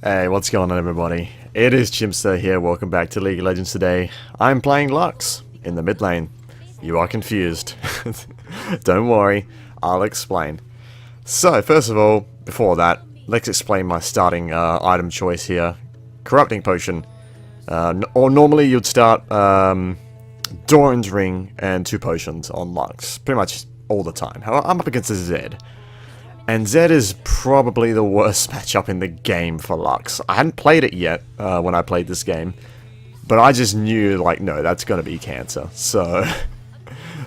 Hey, what's going on everybody? It is Chimpso here, welcome back to League of Legends today. I'm playing Lux in the mid lane. You are confused. Don't worry, I'll explain. So, first of all, before that, let's explain my starting item choice here. Corrupting Potion. Or normally you'd start Doran's Ring and 2 potions on Lux. Pretty much all the time. I'm up against a Zed. And Zed is probably the worst matchup in the game for Lux. I hadn't played it yet when I played this game, but I just knew, like, no, that's gonna be cancer. So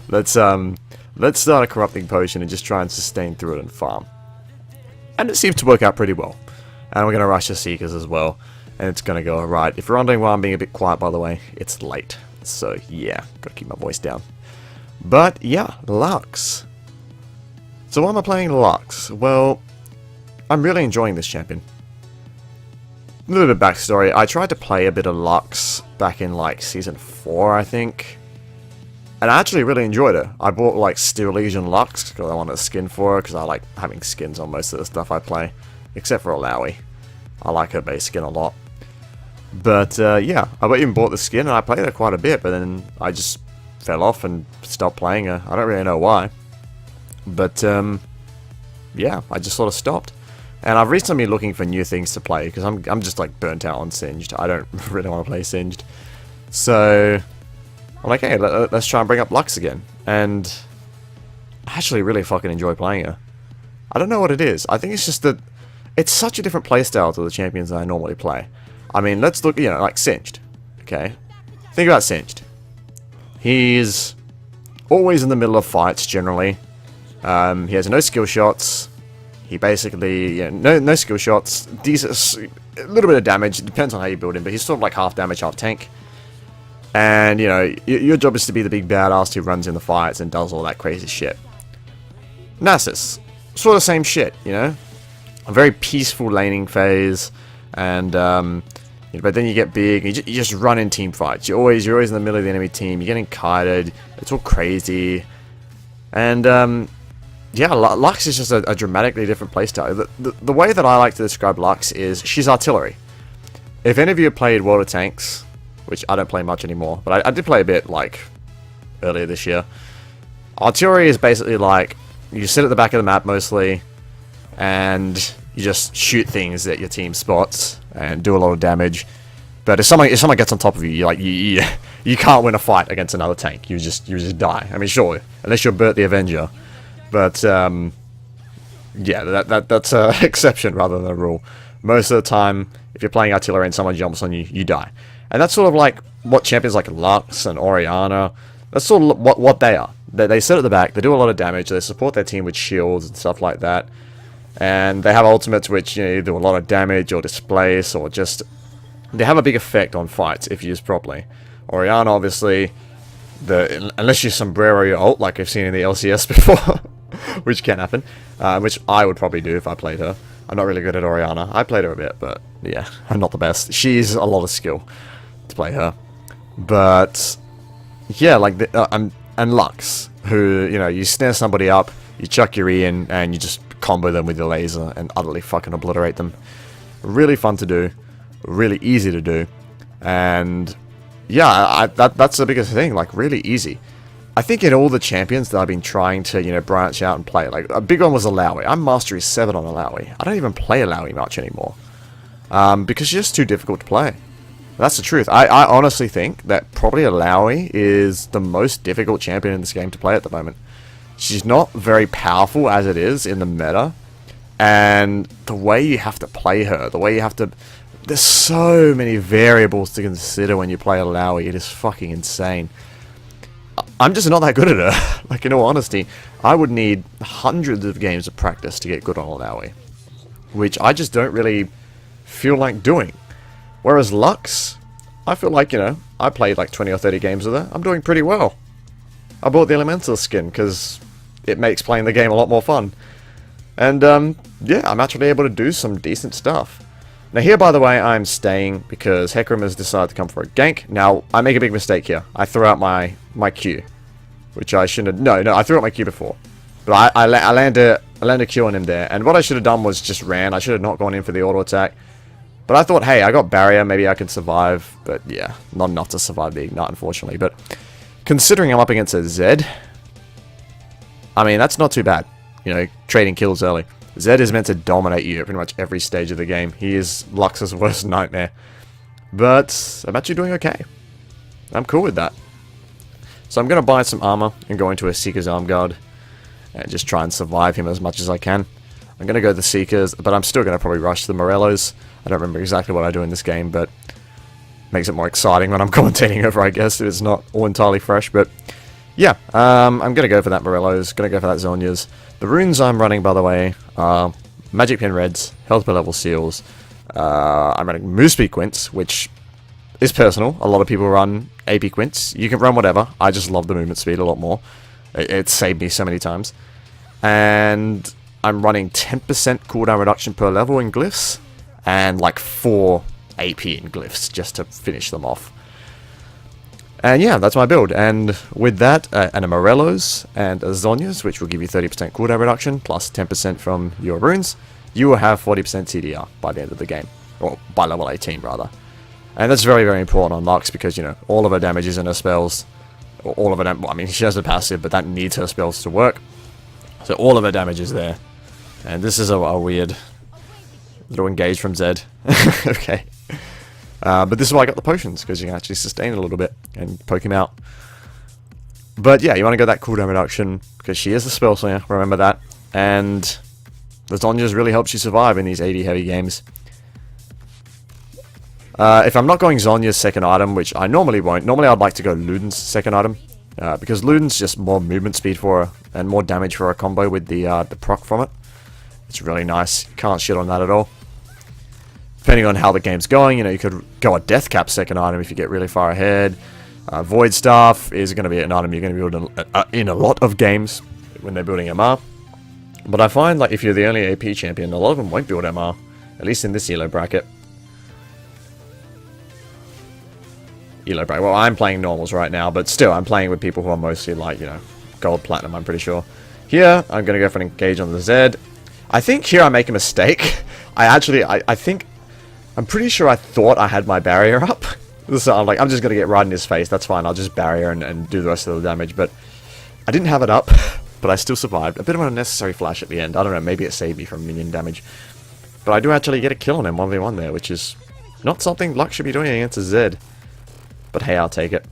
let's start a Corrupting Potion and just try and sustain through it and farm. And it seems to work out pretty well. And we're gonna rush the Seekers as well, and it's gonna go alright. If you're wondering why I'm being a bit quiet, by the way, it's late. So yeah, gotta keep my voice down. But yeah, Lux. So why am I playing Lux? Well, I'm really enjoying this champion. A little bit of backstory. I tried to play a bit of Lux back in like Season 4, I think. And I actually really enjoyed it. I bought like Steel Legion Lux because I wanted a skin for her, because I like having skins on most of the stuff I play. Except for Alawi. I like her base skin a lot. But yeah, I even bought the skin and I played her quite a bit, but then I just fell off and stopped playing her. I don't really know why. But, yeah, I just sort of stopped. And I've recently been looking for new things to play, because I'm just, like, burnt out on Singed. I don't really want to play Singed. So, I'm like, hey, let's try and bring up Lux again. And I actually really fucking enjoy playing her. I don't know what it is. I think it's just that it's such a different playstyle to the champions that I normally play. I mean, let's look, you know, like Singed. Okay? Think about Singed. He's always in the middle of fights, generally. He has no skill shots. He basically, yeah, no skill shots. Decent, a little bit of damage. It depends on how you build him, but he's sort of like half damage, half tank. And you know, your job is to be the big badass who runs in the fights and does all that crazy shit. Nasus, sort of same shit, you know, a very peaceful laning phase, and you know, but then you get big. You just run in team fights. You're always in the middle of the enemy team. You're getting kited. It's all crazy, and yeah, Lux is just a dramatically different playstyle. The way that I like to describe Lux is she's artillery. If any of you have played World of Tanks, which I don't play much anymore, but I did play a bit like earlier this year. Artillery is basically like you sit at the back of the map mostly, and you just shoot things that your team spots and do a lot of damage. But if someone gets on top of you, you can't win a fight against another tank. You just die. I mean, sure, unless you're Bert the Avenger. But, yeah, that's an exception rather than a rule. Most of the time, if you're playing artillery and someone jumps on you, you die. And that's sort of like what champions like Lux and Orianna, that's sort of what they are. They sit at the back, they do a lot of damage, they support their team with shields and stuff like that. And they have ultimates which, you know, do a lot of damage or displace or just... They have a big effect on fights if used properly. Orianna, obviously, unless you sombrero your ult, like I've seen in the LCS before... which can happen, which I would probably do if I played her. I'm not really good at Orianna. I played her a bit, but yeah, I'm not the best. She's a lot of skill to play her. But yeah, like and Lux, who, you know, you snare somebody up, you chuck your E in, and you just combo them with your laser and utterly fucking obliterate them. Really fun to do, really easy to do, and yeah, that's the biggest thing. Like, really easy. I think in all the champions that I've been trying to, you know, branch out and play, like, a big one was Alawi. I'm Mastery 7 on Alawi. I don't even play Alawi much anymore. Because she's just too difficult to play. That's the truth. I honestly think that probably Alawi is the most difficult champion in this game to play at the moment. She's not very powerful as it is in the meta. And the way you have to play her, the way you have to... There's so many variables to consider when you play Alawi. It is fucking insane. I'm just not that good at her. Like, in all honesty, I would need hundreds of games of practice to get good on Alawi, which I just don't really feel like doing. Whereas Lux, I feel like, you know, I played like 20 or 30 games with her. I'm doing pretty well. I bought the Elemental skin because it makes playing the game a lot more fun. And, yeah, I'm actually able to do some decent stuff. Now here, by the way, I'm staying because Hecarim has decided to come for a gank. Now, I make a big mistake here. I threw out my Q, which I shouldn't have... No, I threw out my Q before. But I land a Q on him there. And what I should have done was just ran. I should have not gone in for the auto attack. But I thought, hey, I got barrier, maybe I can survive. But yeah, not enough to survive the Ignite, unfortunately. But considering I'm up against a Zed, I mean, that's not too bad. You know, trading kills early. Zed is meant to dominate you at pretty much every stage of the game. He is Lux's worst nightmare. But I'm actually doing okay. I'm cool with that. So I'm going to buy some armor and go into a Seeker's Arm Guard and just try and survive him as much as I can. I'm going to go the Seekers, but I'm still going to probably rush the Morellos. I don't remember exactly what I do in this game, but makes it more exciting when I'm commentating over, I guess, if it's not all entirely fresh. But yeah, I'm going to go for that Morellos, going to go for that Zhonya's. The runes I'm running, by the way, are Magic Pin Reds, Health per Level Seals. I'm running Moose Speed Quints, which is personal. A lot of people run AP Quints. You can run whatever. I just love the movement speed a lot more. It saved me so many times. And I'm running 10% cooldown reduction per level in glyphs, and like 4 AP in glyphs, just to finish them off. And yeah, that's my build. And with that, and a Morellos and a Zhonya's, which will give you 30% cooldown reduction, plus 10% from your runes, you will have 40% TDR by the end of the game. Or by level 18, rather. And that's very, very important on Lux, because, you know, all of her damage is in her spells. Or all of her well, I mean, she has a passive, but that needs her spells to work. So all of her damage is there. And this is a weird little engage from Zed. Okay. But this is why I got the potions, because you can actually sustain a little bit and poke him out. But yeah, you want to go that cooldown reduction, because she is the spell slinger, remember that. And the Zhonya's really helps you survive in these 80 heavy games. If I'm not going Zhonya's second item, which I normally won't, normally I'd like to go Luden's second item. Because Luden's just more movement speed for her, and more damage for a combo with the proc from it. It's really nice. Can't shit on that at all. Depending on how the game's going, you know, you could go a Death Cap second item if you get really far ahead. Void Staff is going to be an item you're going to build in a lot of games when they're building MR. But I find, like, if you're the only AP champion, a lot of them won't build MR. At least in this elo bracket. Well, I'm playing normals right now, but still, I'm playing with people who are mostly, like, you know, gold, platinum, I'm pretty sure. Here, I'm going to go for an engage on the Zed. I think here I make a mistake. I think, I'm pretty sure I thought I had my barrier up. So I'm like, I'm just going to get right in his face, that's fine, I'll just barrier and do the rest of the damage. But I didn't have it up, but I still survived. A bit of an unnecessary flash at the end, I don't know, maybe it saved me from minion damage. But I do actually get a kill on him 1v1 there, which is not something Lux should be doing against a Zed. But hey, I'll take it.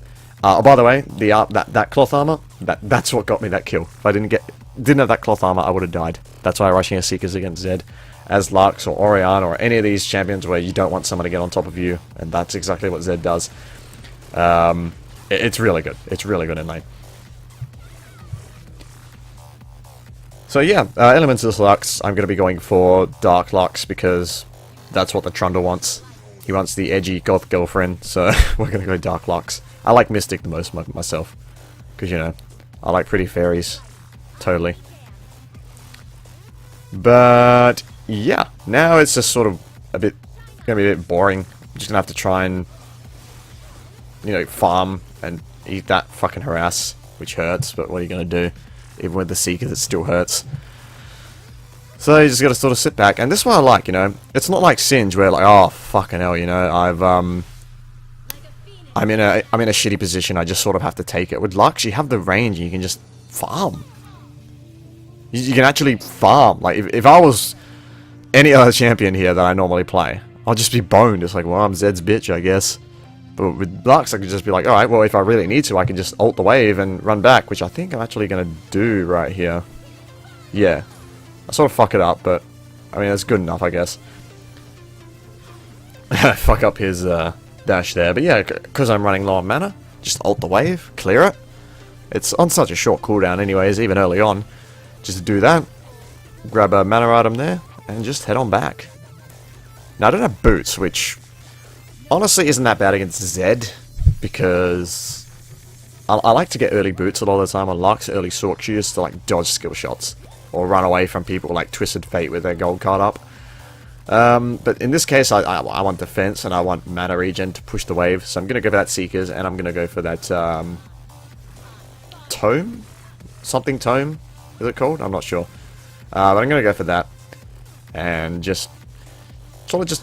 Oh, by the way, that cloth armor, that's what got me that kill. If I didn't have that cloth armor, I would have died. That's why rushing a Seekers against Zed as Lux or Orianna or any of these champions where you don't want someone to get on top of you, and that's exactly what Zed does. It's really good. It's really good in lane. So yeah, elements of Lux, I'm going to be going for Dark Lux because that's what the Trundle wants. He wants the edgy goth girlfriend, so we're going to go Dark Lux. I like Mystic the most myself, because, you know, I like pretty fairies. Totally. But yeah, now it's just sort of going to be a bit boring. I'm just going to have to try and, you know, farm and eat that fucking harass, which hurts, but what are you going to do? Even with the Seekers, it still hurts. So you just got to sort of sit back, and this is what I like, you know. It's not like Singe where like, oh fucking hell, you know, I'm in a shitty position. I just sort of have to take it. With Lux, you have the range, and you can just farm. You can actually farm. Like if I was any other champion here that I normally play, I'll just be boned. It's like, well, I'm Zed's bitch, I guess. But with Lux, I could just be like, all right, well, if I really need to, I can just ult the wave and run back, which I think I'm actually gonna do right here. Yeah. I sort of fuck it up, but I mean, that's good enough, I guess. Fuck up his dash there, but yeah, because I'm running low on mana, just ult the wave, clear it. It's on such a short cooldown anyways, even early on. Just do that, grab a mana item there, and just head on back. Now, I don't have boots, which honestly isn't that bad against Zed, because I like to get early boots a lot of the time on Lux, early sword shooters to like dodge skill shots. Or run away from people like Twisted Fate with their gold card up. But in this case, I want defense and I want mana regen to push the wave. So I'm going to go for that Seekers and I'm going to go for that Tome? Something Tome? Is it called? I'm not sure. But I'm going to go for that. And just sort of just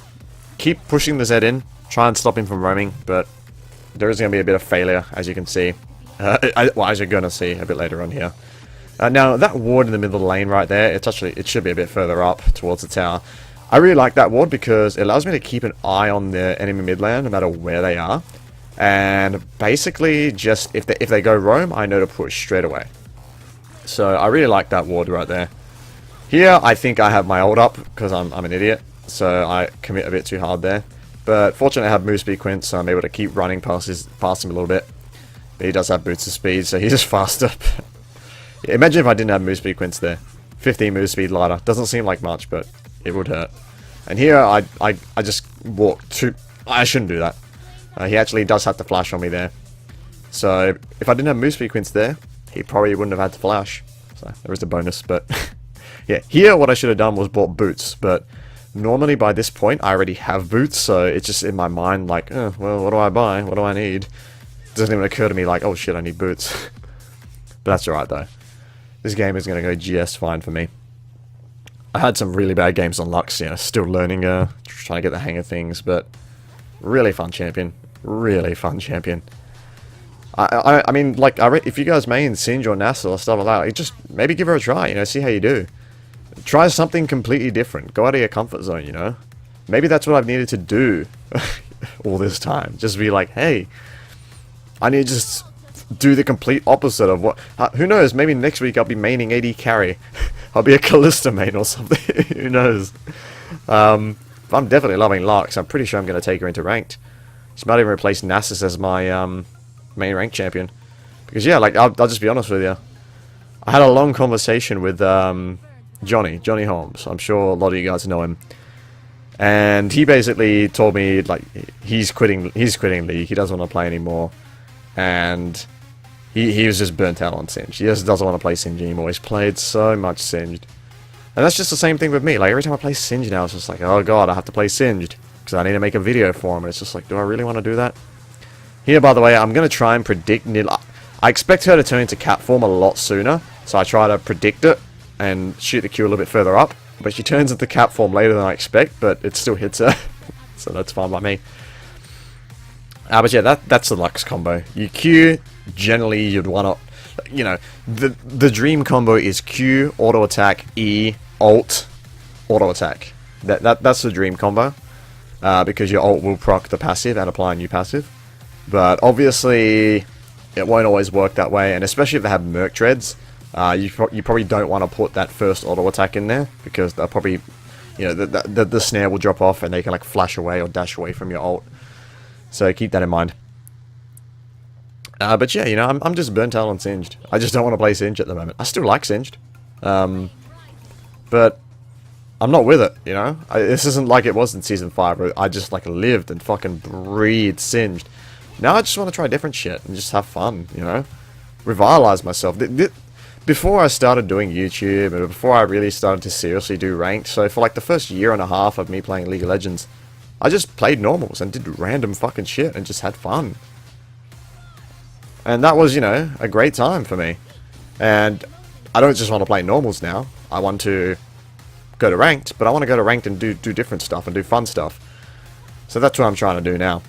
keep pushing the Z in, try and stop him from roaming, but there is going to be a bit of failure, as you can see. Well, as you're going to see a bit later on here. Now, that ward in the middle of the lane right there, it should be a bit further up towards the tower. I really like that ward because it allows me to keep an eye on the enemy mid lane, no matter where they are. And basically, just if they go roam, I know to push straight away. So, I really like that ward right there. Here, I think I have my ult up, because I'm an idiot. So, I commit a bit too hard there. But fortunately, I have move speed Quint, so I'm able to keep running past him a little bit. But he does have boots of speed, so he's just faster. Imagine if I didn't have move speed Quints there. 15 move speed lighter. Doesn't seem like much, but it would hurt. And here, I just walk too... I shouldn't do that. He actually does have to flash on me there. So, if I didn't have move speed Quints there, he probably wouldn't have had to flash. So, there is a bonus, but... yeah, here what I should have done was bought boots, but... normally by this point, I already have boots, so it's just in my mind like, oh, well, what do I buy? What do I need? It doesn't even occur to me like, oh shit, I need boots. But that's alright though. This game is going to go GS fine for me. I had some really bad games on Lux, you know, still learning, trying to get the hang of things, but really fun champion. Really fun champion. I mean, like, if you guys main Singe or Nasa or stuff like that, just maybe give her a try, you know, see how you do. Try something completely different. Go out of your comfort zone, you know? Maybe that's what I've needed to do all this time. Just be like, hey, I need to just do the complete opposite of what... who knows? Maybe next week I'll be maining AD carry. I'll be a Kalista main or something. Who knows? I'm definitely loving Lux. I'm pretty sure I'm going to take her into ranked. She might even replace Nasus as my main ranked champion. Because, yeah, like, I'll just be honest with you. I had a long conversation with... Johnny Holmes. I'm sure a lot of you guys know him. And he basically told me like he's quitting League. He doesn't want to play anymore. And he was just burnt out on Singed. He just doesn't want to play Singed anymore. He's played so much Singed. And that's just the same thing with me. Like every time I play Singed now, it's just like, oh god, I have to play Singed. Because I need to make a video for him. And it's just like, do I really want to do that? Here, by the way, I'm going to try and predict Nidal. I expect her to turn into cat form a lot sooner. So I try to predict it and shoot the Q a little bit further up. But she turns into cat form later than I expect, but it still hits her. So that's fine by me. But yeah, that's the Lux combo. You Q, generally you'd want to... You know, the dream combo is Q, auto attack, E, ult, auto attack. That's the dream combo. Because your ult will proc the passive and apply a new passive. But obviously, it won't always work that way, and especially if they have Merc Treads. You probably don't want to put that first auto attack in there because they'll probably, you know, the snare will drop off and they can like flash away or dash away from your ult. So keep that in mind. But yeah, you know, I'm just burnt out on Singed. I just don't want to play Singed at the moment. I still like Singed, but I'm not with it. You know, this isn't like it was in Season 5 where I just like lived and fucking breathed Singed. Now I just want to try different shit and just have fun. You know, revitalize myself. Before I started doing YouTube, and before I really started to seriously do ranked, so for like the first year and a half of me playing League of Legends, I just played normals and did random fucking shit and just had fun. And that was, you know, a great time for me. And I don't just want to play normals now. I want to go to ranked, but I want to go to ranked and do different stuff and do fun stuff. So that's what I'm trying to do now.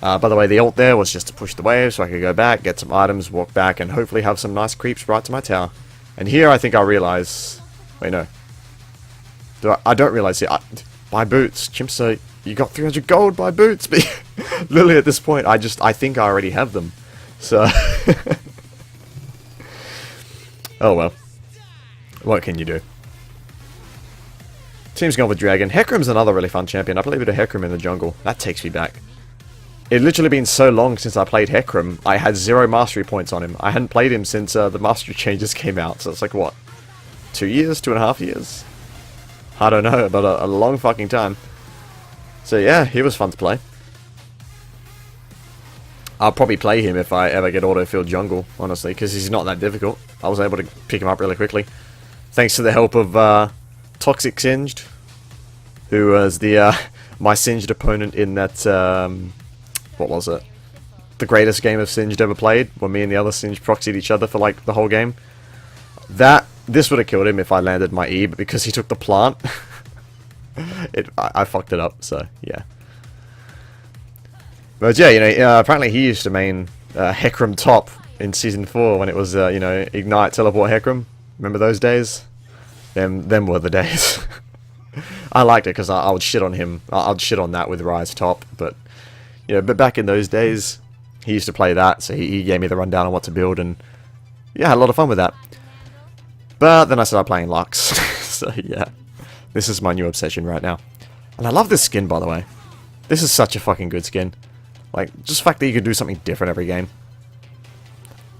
By the way, the ult there was just to push the wave so I could go back, get some items, walk back, and hopefully have some nice creeps right to my tower. And here I think I realize... Wait, no. I don't realize here. Buy boots. Chimpso, you got 300 gold, buy boots. But literally at this point, I think I already have them. So... oh well. What can you do? Team's gone with Dragon. Hecarim's another really fun champion. I played with a Hecarim in the jungle. That takes me back. It literally been so long since I played Hecarim, I had 0 mastery points on him. I hadn't played him since the mastery changes came out, so it's like, what? 2 years? 2.5 years? I don't know, but a long fucking time. So yeah, he was fun to play. I'll probably play him if I ever get auto-filled jungle, honestly, because he's not that difficult. I was able to pick him up really quickly. Thanks to the help of Toxic Singed, who was the my Singed opponent in that... what was it? The greatest game of Singed ever played, when me and the other Singed proxied each other for like the whole game. This would have killed him if I landed my E, but because he took the plant, I fucked it up, so yeah. But yeah, you know, apparently he used to main Hecarim top in Season 4 when it was, you know, Ignite, Teleport, Hecarim. Remember those days? Them were the days. I liked it because I would shit on him. I'd shit on that with Rise top, but, you know, but back in those days, he used to play that, so he gave me the rundown on what to build, and yeah, I had a lot of fun with that. But then I started playing Lux, so yeah. This is my new obsession right now. And I love this skin, by the way. This is such a fucking good skin. Like, just the fact that you can do something different every game.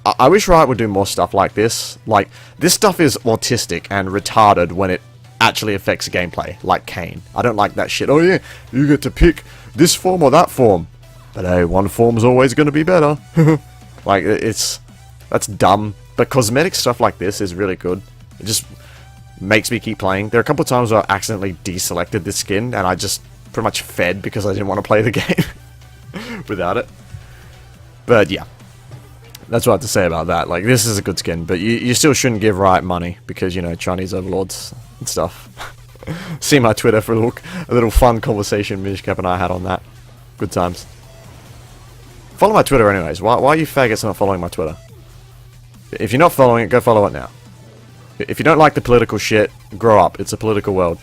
I wish Riot would do more stuff like this. Like, this stuff is autistic and retarded when it actually affects gameplay, like Kayn. I don't like that shit. Oh yeah, you get to pick this form or that form. But hey, one form's always going to be better. Like, that's dumb. But cosmetic stuff like this is really good. It just makes me keep playing. There are a couple of times where I accidentally deselected this skin, and I just pretty much fed because I didn't want to play the game without it. But yeah, that's what I have to say about that. Like, this is a good skin, but you still shouldn't give Riot money because, you know, Chinese overlords and stuff. See my Twitter for a little fun conversation Mishcap and I had on that. Good times. Follow my Twitter anyways. Why are you faggots not following my Twitter? If you're not following it, go follow it now. If you don't like the political shit, grow up. It's a political world.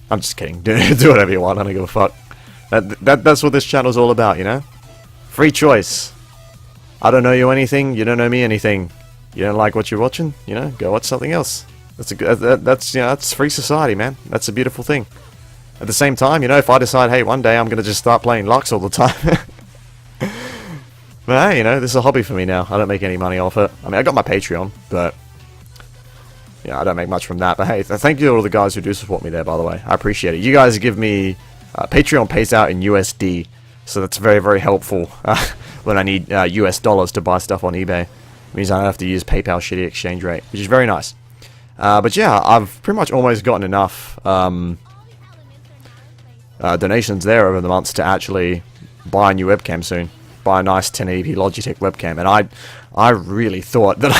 I'm just kidding. Do whatever you want. I don't give a fuck. That's what this channel's all about, you know? Free choice. I don't know you anything. You don't know me anything. You don't like what you're watching? You know, go watch something else. That's you know, that's free society, man. That's a beautiful thing. At the same time, you know, if I decide, hey, one day I'm gonna just start playing Lux all the time. But hey, you know, this is a hobby for me now. I don't make any money off it. I mean, I got my Patreon, but yeah, I don't make much from that. But hey, thank you to all the guys who do support me there, by the way. I appreciate it. You guys give me... Patreon pays out in USD, so that's very, very helpful when I need US dollars to buy stuff on eBay. It means I don't have to use PayPal shitty exchange rate, which is very nice. But yeah, I've pretty much almost gotten enough donations there over the months to actually buy a new webcam soon. Buy a nice 1080p Logitech webcam, and I really thought that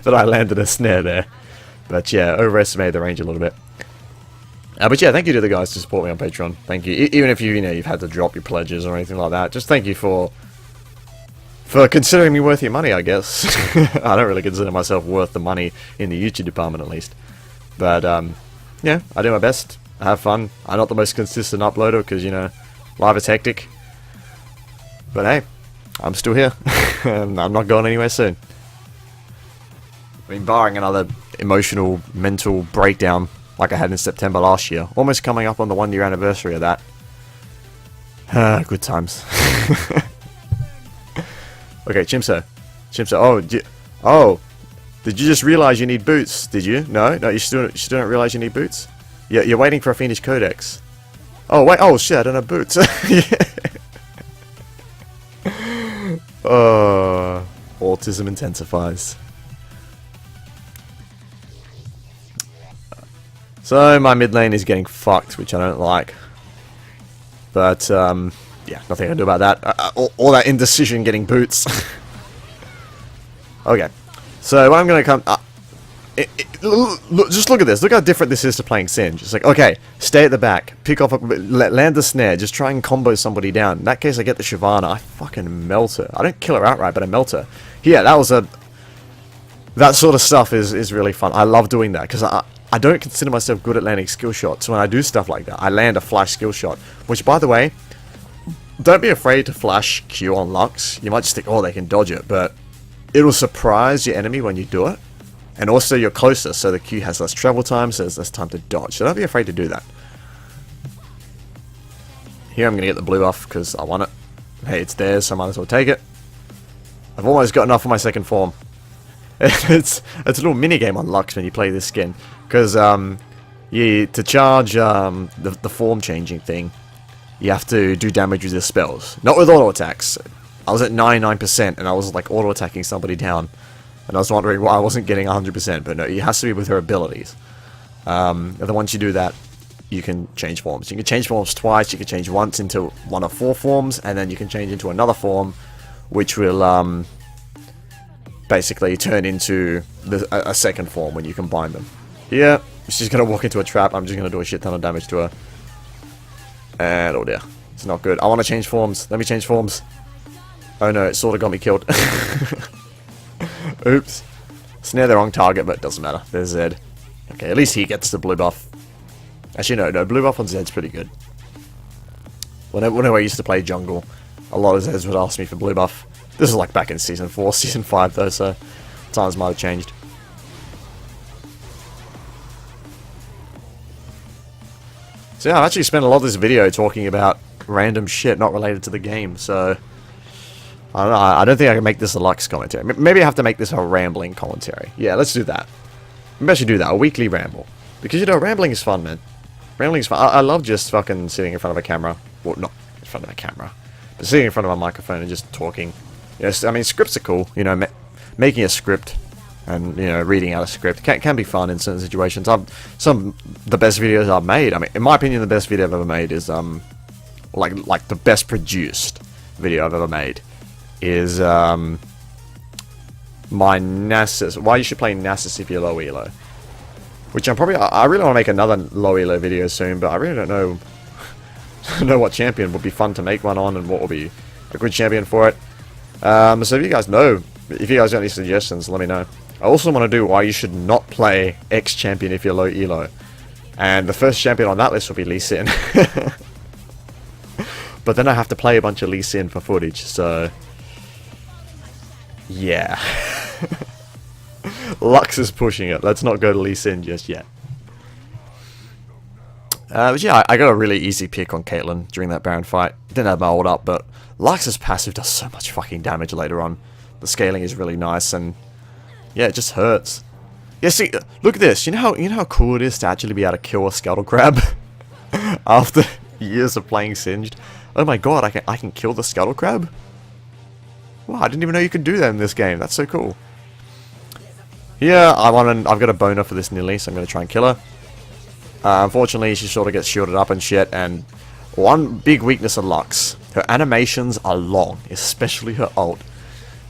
that I landed a snare there. But yeah, overestimated the range a little bit. But yeah, thank you to the guys to support me on Patreon. Thank you. Even if you've had to drop your pledges or anything like that, just thank you for considering me worth your money, I guess. I don't really consider myself worth the money in the YouTube department, at least. But yeah, I do my best. I have fun. I'm not the most consistent uploader because, you know, life is hectic. But hey, I'm still here. And I'm not going anywhere soon. I mean, barring another emotional, mental breakdown like I had in September last year. Almost coming up on the 1 year anniversary of that. Good times. Okay, Chimpso. Chimpso, did you just realize you need boots? Did you? No, you still don't realize you need boots? Yeah, you're waiting for a Fiendish Codex. Oh, wait, oh shit, I don't have boots. Autism intensifies. So my mid lane is getting fucked, which I don't like. But yeah, nothing I can do about that. All that indecision getting boots. Okay, so when I'm gonna come, just look at this. Look how different this is to playing Singe. It's like, okay, stay at the back, pick off, land the snare, just try and combo somebody down. In that case, I get the Shyvana. I fucking melt her. I don't kill her outright, but I melt her. Yeah, that sort of stuff is really fun. I love doing that because I don't consider myself good at landing skill shots. When I do stuff like that, I land a flash skill shot. Which, by the way, don't be afraid to flash Q on Lux. You might just think, oh, they can dodge it, but it'll surprise your enemy when you do it. And also, you're closer, so the Q has less travel time, so there's less time to dodge. So don't be afraid to do that. Here, I'm going to get the blue buff because I want it. Hey, it's theirs, so I might as well take it. I've almost got enough for my second form. It's a little mini game on Lux when you play this skin, because to charge the form changing thing, you have to do damage with your spells, not with auto attacks. I was at 99% and I was like auto attacking somebody down, and I was wondering why I wasn't getting 100%. But no, it has to be with her abilities. And then once you do that, you can change forms. You can change forms twice. You can change once into one of 4 forms, and then you can change into another form, which will basically turn into a second form when you combine them. Yeah, she's gonna walk into a trap, I'm just gonna do a shit ton of damage to her. And, oh dear. It's not good. I want to change forms. Let me change forms. Oh no, it sort of got me killed. Oops. Snare the wrong target, but it doesn't matter. There's Zed. Okay, at least he gets the blue buff. Actually, no, blue buff on Zed's pretty good. Whenever I used to play jungle, a lot of Zeds would ask me for blue buff. This is like back in Season 4, Season 5 though, so times might have changed. So yeah, I've actually spent a lot of this video talking about random shit not related to the game, so I don't know, I don't think I can make this a Lux commentary. Maybe I have to make this a rambling commentary. Yeah, let's do that. Maybe I should do that, a weekly ramble. Because, you know, rambling is fun, man. Rambling is fun. I love just fucking sitting in front of a camera. Well, not in front of a camera, but sitting in front of a microphone and just talking. Yes, I mean, scripts are cool, you know, making a script and, you know, reading out a script can be fun in certain situations. Some of the best videos I've made, I mean, in my opinion, the best video I've ever made is, like the best produced video I've ever made is, my Nasus, why you should play Nasus if you're low elo. Which I really want to make another low elo video soon, but I really don't know, what champion would be fun to make one on and what would be a good champion for it. So if you guys know, if you guys got any suggestions, let me know. I also want to do why you should not play X champion if you're low elo. And the first champion on that list will be Lee Sin. But then I have to play a bunch of Lee Sin for footage, so yeah. Lux is pushing it. Let's not go to Lee Sin just yet. But yeah, I got a really easy pick on Caitlyn during that Baron fight. Didn't have my ult up, but Lux's passive does so much fucking damage later on. The scaling is really nice, and yeah, it just hurts. Yeah, see, look at this. You know how cool it is to actually be able to kill a Scuttle Crab after years of playing Singed. Oh my god, I can kill the Scuttle Crab. Wow, I didn't even know you could do that in this game. That's so cool. Yeah, I've got a boner for this Nilly, so I'm gonna try and kill her. Unfortunately, she sort of gets shielded up and shit, and one big weakness of Lux. Her animations are long, especially her ult.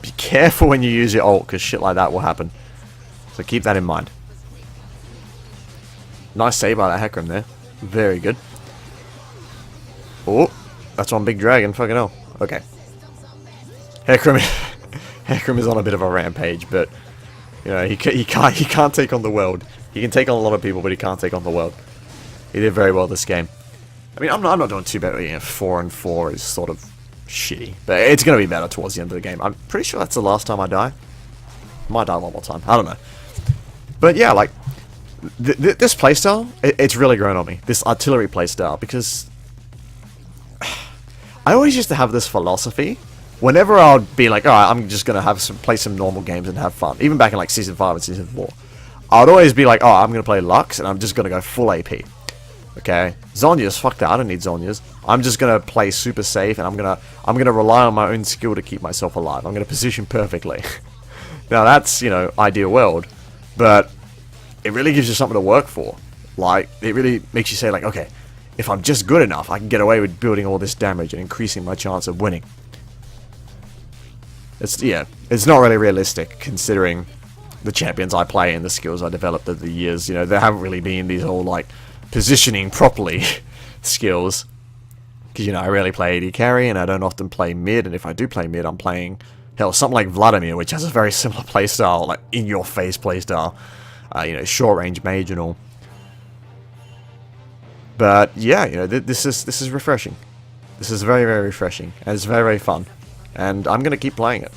Be careful when you use your ult, because shit like that will happen. So keep that in mind. Nice save by that Hecarim there. Very good. Oh, that's one big dragon, fucking hell. Okay. Hecarim is on a bit of a rampage, but you know, he can't take on the world. He can take on a lot of people, but he can't take on the world. He did very well this game. I mean, I'm not doing too bad. You know, 4-4 is sort of shitty, but it's gonna be better towards the end of the game. I'm pretty sure that's the last time I die. Might die one more time. I don't know. But yeah, like this playstyle, it's really grown on me. This artillery playstyle, because I always used to have this philosophy. Whenever I would be like, alright, I'm just gonna play some normal games and have fun. Even back in like Season 5 and Season 4. I'd always be like, oh, I'm gonna play Lux and I'm just gonna go full AP. Okay? Zhonya's, fuck that, I don't need Zhonya's. I'm just gonna play super safe and I'm gonna rely on my own skill to keep myself alive. I'm gonna position perfectly. Now that's, you know, ideal world. But it really gives you something to work for. Like, it really makes you say like, okay, if I'm just good enough, I can get away with building all this damage and increasing my chance of winning. It's not really realistic considering the champions I play and the skills I developed over the years. You know, there haven't really been these whole like positioning properly skills. Because, you know, I rarely play AD carry and I don't often play mid, and if I do play mid, I'm playing, hell, something like Vladimir, which has a very similar playstyle, like in-your-face playstyle. You know, short-range mage and all. But yeah, you know, this is refreshing. This is very, very refreshing, and it's very, very fun. And I'm gonna keep playing it.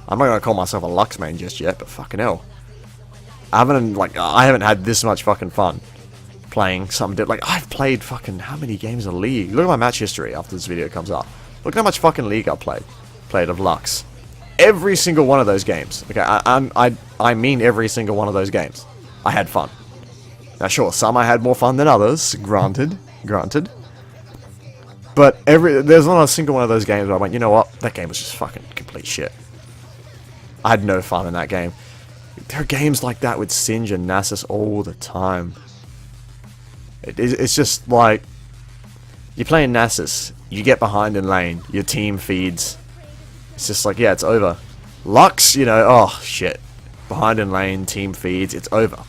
I'm not gonna call myself a Lux main just yet, but fucking hell, I haven't had this much fucking fun playing something. Like, I've played fucking how many games of League? Look at my match history after this video comes up. Look at how much fucking League I played of Lux. Every single one of those games. Okay, I mean every single one of those games. I had fun. Now sure, some I had more fun than others, granted. But there's not a single one of those games where I went, you know what, that game was just fucking complete shit. I had no fun in that game. There are games like that with Singe and Nasus all the time. It's just like, you're playing Nasus, you get behind in lane, your team feeds. It's just like, yeah, it's over. Lux, you know, oh shit. Behind in lane, team feeds, it's over.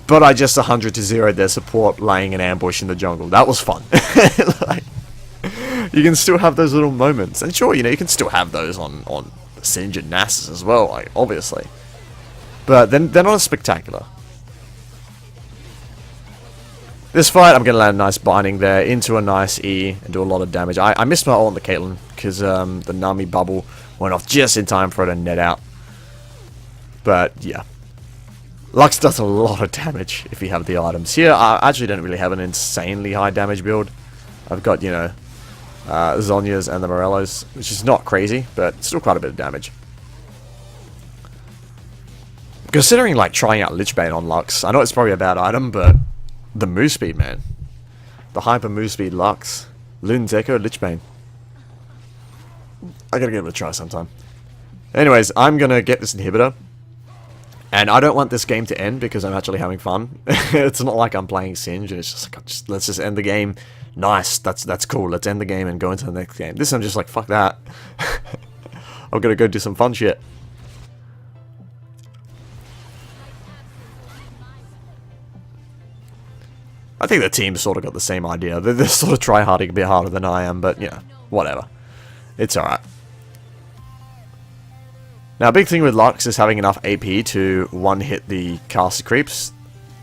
But I just 100 to 0 their support laying an ambush in the jungle. That was fun. Like, you can still have those little moments. And sure, you know, you can still have those on Singe and Nasus as well, like, obviously. But then they're not as spectacular. This fight, I'm going to land a nice binding there into a nice E and do a lot of damage. I missed my ult on the Caitlyn because the Nami bubble went off just in time for it to net out. But, yeah. Lux does a lot of damage if you have the items. Here, I actually don't really have an insanely high damage build. I've got, you know, Zhonya's and the Morellos, which is not crazy, but still quite a bit of damage. Considering, like, trying out Lichbane on Lux, I know it's probably a bad item, but the move speed, man. The hyper move speed Lux. Lune's Echo, Lichbane. I gotta give it a try sometime. Anyways, I'm gonna get this inhibitor. And I don't want this game to end because I'm actually having fun. It's not like I'm playing Singe and it's just like, let's just end the game. Nice, that's cool. Let's end the game and go into the next game. This I'm just like, fuck that. I'm gonna go do some fun shit. I think the team sort of got the same idea. They're sort of try-harding a bit harder than I am, but, you know, whatever. It's alright. Now, a big thing with Lux is having enough AP to one-hit the caster creeps.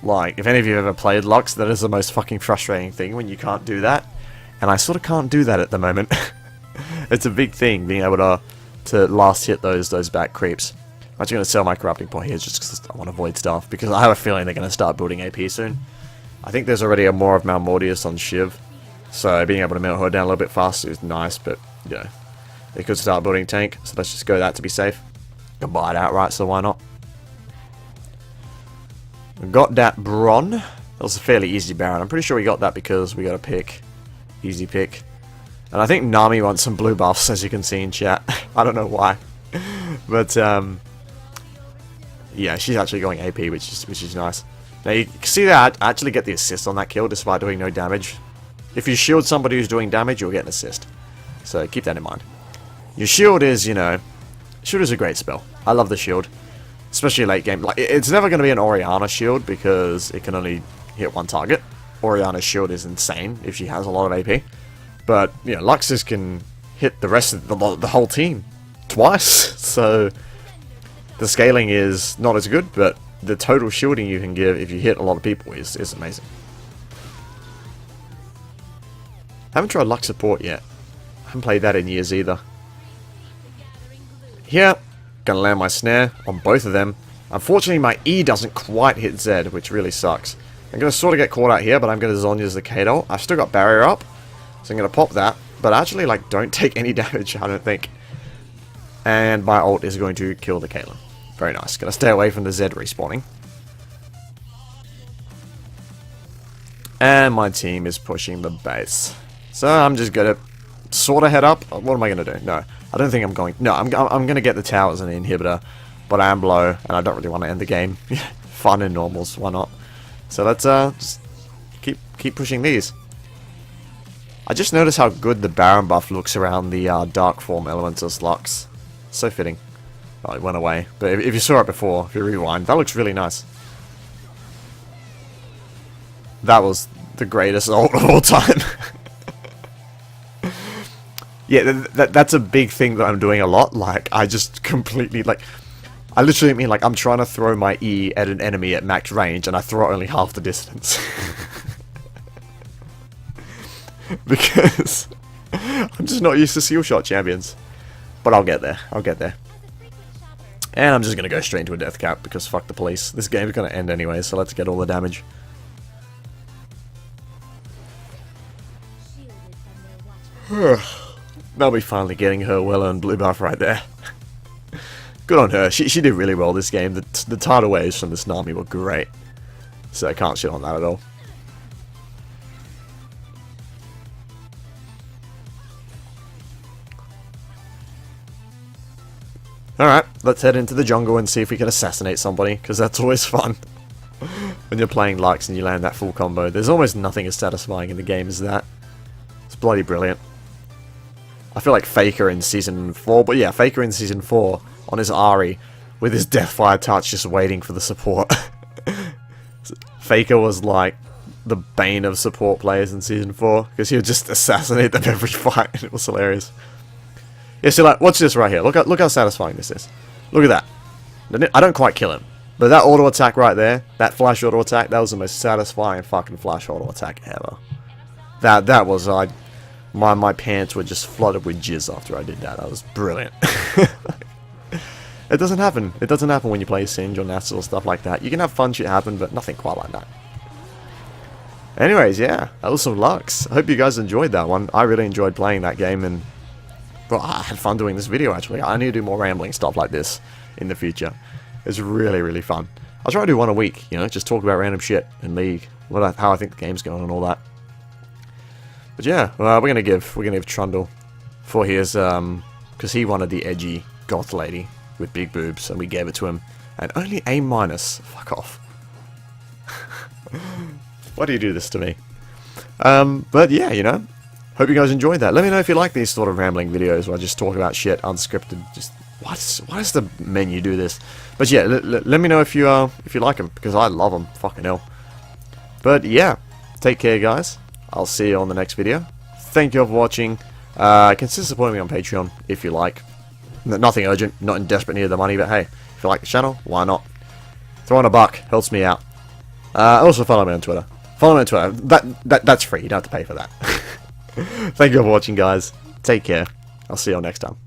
Like, if any of you have ever played Lux, that is the most fucking frustrating thing when you can't do that. And I sort of can't do that at the moment. It's a big thing, being able to last hit those back creeps. I'm actually going to sell my corrupting point here just because I want to avoid stuff, because I have a feeling they're going to start building AP soon. I think there's already a more of Malmortius on Shiv, so being able to melt her down a little bit faster is nice, but, you know, they could start building tank, so let's just go that to be safe. Can buy it outright, so why not? We got that Bron. That was a fairly easy Baron. I'm pretty sure we got that because we got a pick. Easy pick. And I think Nami wants some blue buffs, as you can see in chat. I don't know why. But, yeah, she's actually going AP, which is nice. Now, you can see that I actually get the assist on that kill despite doing no damage. If you shield somebody who's doing damage, you'll get an assist. So, keep that in mind. Your shield is, you know... Shield is a great spell. I love the shield. Especially late game. Like, it's never going to be an Orianna shield because it can only hit one target. Orianna's shield is insane if she has a lot of AP. But, you know, Luxus can hit the rest of the whole team twice. So, the scaling is not as good, but the total shielding you can give if you hit a lot of people is amazing. Haven't tried Lux support yet. Haven't played that in years either. Here, gonna land my snare on both of them. Unfortunately, my E doesn't quite hit Z, which really sucks. I'm gonna sort of get caught out here, but I'm gonna Zonya's the Kato. I've still got barrier up, so I'm gonna pop that. But actually, like, don't take any damage, I don't think. And my ult is going to kill the Caitlyn. Very nice. Gonna stay away from the Z respawning. And my team is pushing the base. So I'm just gonna sort of head up. What am I gonna do? No, I don't think I'm going. No, I'm gonna get the towers and the inhibitor, but I am low, and I don't really want to end the game. Fun and normals, why not? So let's just keep pushing these. I just noticed how good the Baron buff looks around the Dark Form Elemental's Lux. So fitting. Oh, it went away. But if you saw it before, if you rewind, that looks really nice. That was the greatest ult of all time. Yeah, that's a big thing that I'm doing a lot. Like, I just completely, like... I literally mean, like, I'm trying to throw my E at an enemy at max range, and I throw only half the distance. Because I'm just not used to seal shot champions. But I'll get there. I'll get there. And I'm just going to go straight into a death cap because fuck the police. This game's going to end anyway, so let's get all the damage. That'll be finally getting her well-earned blue buff right there. Good on her. She did really well this game. The tidal waves from this Nami were great. So I can't shit on that at all. Alright, let's head into the jungle and see if we can assassinate somebody, because that's always fun. When you're playing Lux and you land that full combo, there's almost nothing as satisfying in the game as that. It's bloody brilliant. I feel like Faker in Season 4, but yeah, Faker in Season 4 on his Ahri with his Deathfire touch just waiting for the support. Faker was like the bane of support players in Season 4, because he would just assassinate them every fight, and it was hilarious. Yeah, so like, watch this right here. Look how satisfying this is. Look at that. I don't quite kill him, but that auto attack right there, that flash auto attack, that was the most satisfying fucking flash auto attack ever. That was, my pants were just flooded with jizz after I did that. That was brilliant. It doesn't happen. It doesn't happen when you play Singe or Nassel or stuff like that. You can have fun shit happen, but nothing quite like that. Anyways, yeah, that was some Lux. I hope you guys enjoyed that one. I really enjoyed playing that game, and well, I had fun doing this video, actually. I need to do more rambling stuff like this in the future. It's really, really fun. I'll try to do one a week, you know, just talk about random shit in League, how I think the game's going and all that. But yeah, we're gonna give Trundle for his because he wanted the edgy goth lady with big boobs, and we gave it to him, and only A-. Fuck off. Why do you do this to me? But yeah, you know, hope you guys enjoyed that. Let me know if you like these sort of rambling videos where I just talk about shit unscripted. Just why does the menu do this? But yeah, let me know if you like them, because I love them. Fucking hell. But yeah, take care, guys. I'll see you on the next video. Thank you all for watching. Consider supporting me on Patreon if you like. Nothing urgent, not in desperate need of the money, but hey, if you like the channel, why not? Throw in $1, helps me out. Also follow me on Twitter. Follow me on Twitter. That's free, you don't have to pay for that. Thank you all for watching, guys. Take care. I'll see you all next time.